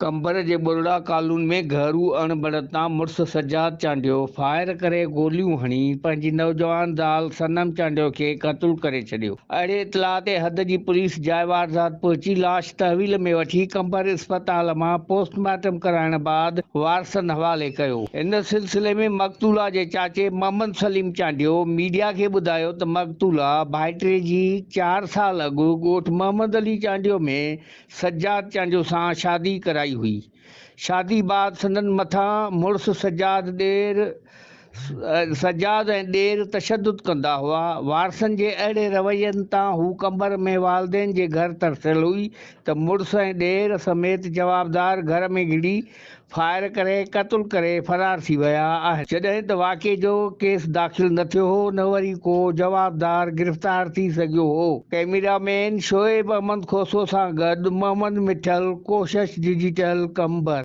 कंबर जे बुरड़ा कॉलोनी में घरू अणबड़ता मुड़स सजाद चांडियो फायर करे गोलियूं हणी पंहिंजी नौजवान ज़ाल सनम चांडियो खे क़त्ल करे छॾियो। अहिड़े इतला ते हद जी पुलिस जाइ वारदात पहुची लाश तहवील में वठी कंबर अस्पताल मां पोस्टमार्टम कराइण बाद वारसनि हवाले कयो। इन सिलसिले में मक़तूला जे चाचे मोहम्मद सलीम चांडियो मीडिया खे ॿुधायो त मक़तूला भाइटे जी 4 साल अॻु ॻोठ मोहम्मद अली चांडियो में सजाद चांडियो सां शादी कराई हुई। शादी बाद संदन मथा मुड़स सजाद ऐं ॾेर तशद्दुद कंदा हुआ। वारसनि जे अहिड़े रवैयनि तां हू कंबर में वालदेन जे घर तरसियल हुई त मुड़स ऐं ॾेर समेत जवाबदार घर में घिड़ी फायर करे क़त्ल करे फरार थी विया आहिनि। जॾहिं त वाक़े जो केस दाख़िल न थियो हो न वरी को जवाबदार गिरफ़्तार थी सघियो हो। कैमरामैन शोएब अहमद खोसो सां गॾु मोहम्मद मिठल, कोशिश डिजिटल, कंबर।